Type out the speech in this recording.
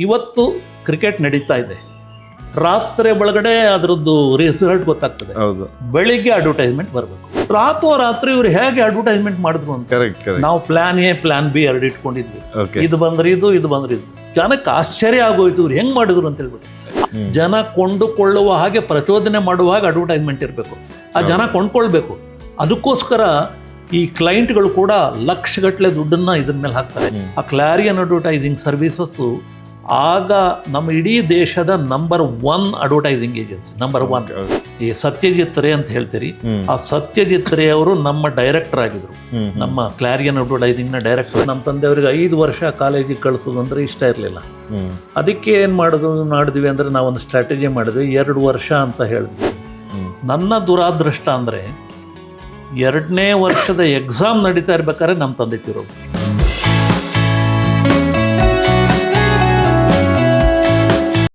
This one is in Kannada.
ಇವತ್ತು ಕ್ರಿಕೆಟ್ ನಡೀತಾ ಇದೆ, ರಾತ್ರಿ ಒಳಗಡೆ ಅದರದ್ದು ರಿಸಲ್ಟ್ ಗೊತ್ತಾಗ್ತದೆ, ಹೌದು ಬೆಳಿಗ್ಗೆ ಅಡ್ವರ್ಟೈಸ್ಮೆಂಟ್ ಬರಬೇಕು. ರಾತ್ರಿ ಇವ್ರು ಹೇಗೆ ಅಡ್ವರ್ಟೈಸ್ಮೆಂಟ್ ಮಾಡಿದ್ರು ಅಂತ ಕರೆಕ್ಟ್ ನಾವು ಪ್ಲಾನ್ ಎ ಪ್ಲಾನ್ ಬಿ ಎರಡು ಇಟ್ಕೊಂಡಿದ್ವಿ. ಓಕೆ ಇದು ಬಂದ್ರೆ ಇದು ಬಂದ್ರೆ ಇದು. ಜನಕ್ಕೆ ಆಶ್ಚರ್ಯ ಆಗೋಯ್ತು ಇವ್ರು ಹೆಂಗ್ ಮಾಡಿದ್ರು ಅಂತ ಹೇಳ್ಬಿಟ್ಟು. ಜನ ಕೊಂಡುಕೊಳ್ಳುವ ಹಾಗೆ ಪ್ರಚೋದನೆ ಮಾಡುವ ಹಾಗೆ ಅಡ್ವರ್ಟೈಸ್ಮೆಂಟ್ ಇರಬೇಕು, ಆ ಜನ ಕೊಂಡ್ಕೊಳ್ಬೇಕು. ಅದಕ್ಕೋಸ್ಕರ ಈ ಕ್ಲೈಂಟ್ಗಳು ಕೂಡ ಲಕ್ಷಗಟ್ಟಲೆ ದುಡ್ಡನ್ನ ಇದ್ರ ಮೇಲೆ ಹಾಕ್ತಾರೆ. ಆ ಕ್ಲಾರಿಯನ್ ಅಡ್ವರ್ಟೈಸಿಂಗ್ ಸರ್ವಿಸಸ್ಸು ಆಗ ನಮ್ಮ ಇಡೀ ದೇಶದ ನಂಬರ್ 1 ಅಡ್ವರ್ಟೈಸಿಂಗ್ ಏಜೆನ್ಸಿ, ನಂಬರ್ 1. ಈ ಸತ್ಯಜಿತ್ ರೇ ಅಂತ ಹೇಳ್ತೀರಿ, ಆ ಸತ್ಯಜಿತ್ ರೇ ಅವರು ನಮ್ಮ ಡೈರೆಕ್ಟರ್ ಆಗಿದ್ರು, ನಮ್ಮ ಕ್ಲಾರಿಯನ್ ಅಡ್ವರ್ಟೈಸಿಂಗ್ನ ಡೈರೆಕ್ಟರ್. ನಮ್ಮ ತಂದೆಯವ್ರಿಗೆ 5 ವರ್ಷ ಕಾಲೇಜಿಗೆ ಕಳಿಸೋದು ಅಂದರೆ ಇಷ್ಟ ಇರಲಿಲ್ಲ. ಅದಕ್ಕೆ ಏನು ಮಾಡಿದ್ವಿ ಅಂದರೆ ನಾವೊಂದು ಸ್ಟ್ರಾಟಜಿ ಮಾಡಿದ್ವಿ, 2 ವರ್ಷ ಅಂತ ಹೇಳಿದ್ವಿ. ನನ್ನ ದುರಾದೃಷ್ಟ ಅಂದರೆ 2ನೇ ವರ್ಷದ ಎಕ್ಸಾಮ್ ನಡೀತಾ ಇರ್ಬೇಕಾದ್ರೆ ನಮ್ಮ ತಂದೆ ತಿರೋದು.